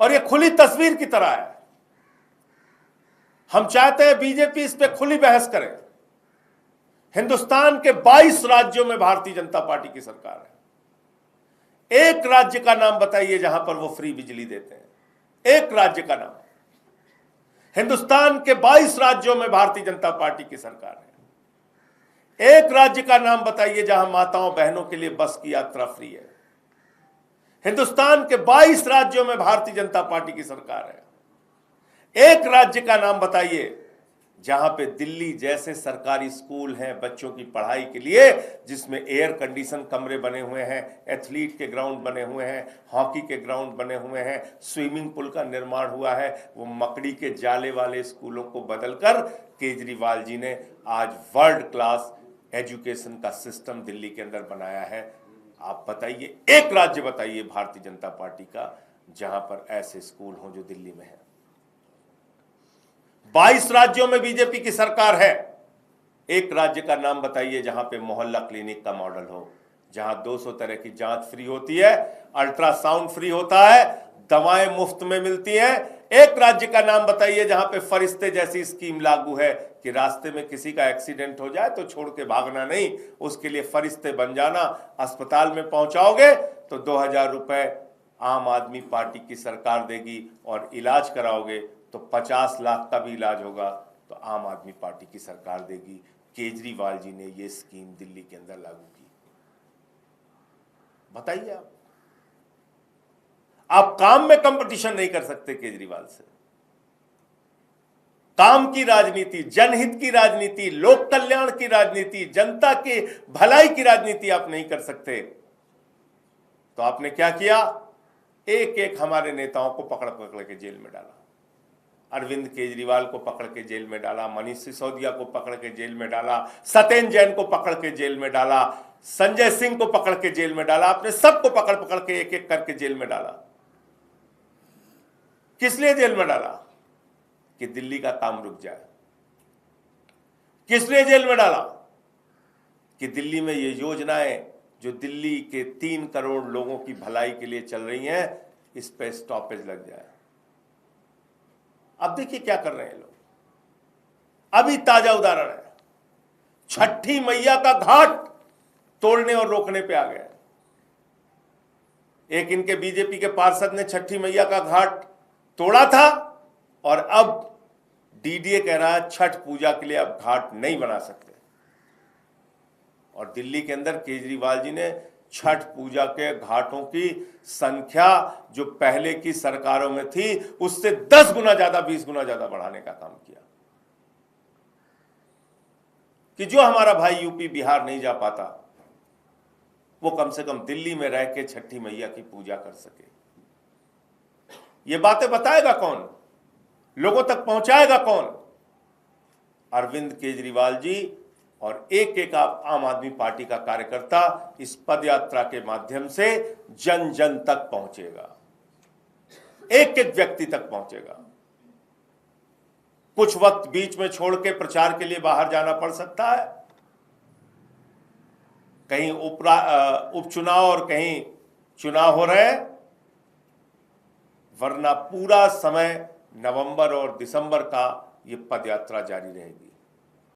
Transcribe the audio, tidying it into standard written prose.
और ये खुली तस्वीर की तरह है। हम चाहते हैं बीजेपी इस पे खुली बहस करे। हिंदुस्तान के 22 राज्यों में भारतीय जनता पार्टी की सरकार है। एक राज्य का नाम बताइए जहां पर वो फ्री बिजली देते हैं। एक राज्य का नाम। हिंदुस्तान के 22 राज्यों में भारतीय जनता पार्टी की सरकार है। एक राज्य का नाम बताइए जहां माताओं बहनों के लिए बस की यात्रा फ्री है। हिंदुस्तान के 22 राज्यों में भारतीय जनता पार्टी की सरकार है। एक राज्य का नाम बताइए जहां पे दिल्ली जैसे सरकारी स्कूल हैं बच्चों की पढ़ाई के लिए, जिसमें एयर कंडीशन कमरे बने हुए हैं, एथलीट के ग्राउंड बने हुए हैं, हॉकी के ग्राउंड बने हुए हैं, स्विमिंग पूल का निर्माण हुआ है। वो मकड़ी के जाले वाले स्कूलों को बदलकर केजरीवाल जी ने आज वर्ल्ड क्लास एजुकेशन का सिस्टम दिल्ली के अंदर बनाया है। आप बताइए, एक राज्य बताइए भारतीय जनता पार्टी का जहां पर ऐसे स्कूल हों जो दिल्ली में है। 22 राज्यों में बीजेपी की सरकार है। एक राज्य का नाम बताइए जहां पे मोहल्ला क्लिनिक का मॉडल हो, जहां 200 तरह की जांच फ्री होती है, अल्ट्रासाउंड फ्री होता है, दवाएं मुफ्त में मिलती हैं। एक राज्य का नाम बताइए जहां पे फरिश्ते जैसी स्कीम लागू है कि रास्ते में किसी का एक्सीडेंट हो जाए तो छोड़ के भागना नहीं, उसके लिए फरिश्ते बन जाना। अस्पताल में पहुंचाओगे तो 2000 रुपए आम आदमी पार्टी की सरकार देगी, और इलाज कराओगे तो 50 लाख का भी इलाज होगा तो आम आदमी पार्टी की सरकार देगी। केजरीवाल जी ने यह स्कीम दिल्ली के अंदर लागू की। बताइए, आप काम में कंपटीशन नहीं कर सकते केजरीवाल से। काम की राजनीति, जनहित की राजनीति, लोक कल्याण की राजनीति, जनता की भलाई की राजनीति आप नहीं कर सकते। तो आपने क्या किया? एक एक हमारे नेताओं को पकड़ पकड़ के जेल में डाला। अरविंद केजरीवाल को पकड़ के जेल में डाला, मनीष सिसोदिया को पकड़ के जेल में डाला, सत्येंद्र जैन को पकड़ के जेल में डाला, संजय सिंह को पकड़ के जेल में डाला। आपने सबको पकड़ पकड़ के एक एक करके जेल में डाला। किस लिए जेल में डाला? कि दिल्ली का काम रुक जाए। किस लिए जेल में डाला? कि दिल्ली में ये योजनाएं जो दिल्ली के 3 करोड़ लोगों की भलाई के लिए चल रही हैं, इस पे स्टॉपेज लग जाए। अब देखिए क्या कर रहे हैं लोग। अभी ताजा उदाहरण है, छठी मैया का घाट तोड़ने और रोकने पे आ गए। एक इनके बीजेपी के पार्षद ने छठी मैया का घाट तोड़ा था, और अब डीडीए कह रहा है छठ पूजा के लिए अब घाट नहीं बना सकते। और दिल्ली के अंदर केजरीवाल जी ने छठ पूजा के घाटों की संख्या जो पहले की सरकारों में थी उससे 10 गुना ज्यादा, 20 गुना ज्यादा बढ़ाने का काम किया कि जो हमारा भाई यूपी बिहार नहीं जा पाता वो कम से कम दिल्ली में रह के छठी मैया की पूजा कर सके। ये बातें बताएगा कौन? लोगों तक पहुंचाएगा कौन? अरविंद केजरीवाल जी और एक एक आम आदमी पार्टी का कार्यकर्ता इस पदयात्रा के माध्यम से जन जन तक पहुंचेगा, एक एक व्यक्ति तक पहुंचेगा। कुछ वक्त बीच में छोड़ के प्रचार के लिए बाहर जाना पड़ सकता है, कहीं उपचुनाव और कहीं चुनाव हो रहे हैं, वरना पूरा समय नवंबर और दिसंबर का ये पदयात्रा जारी रहेगी।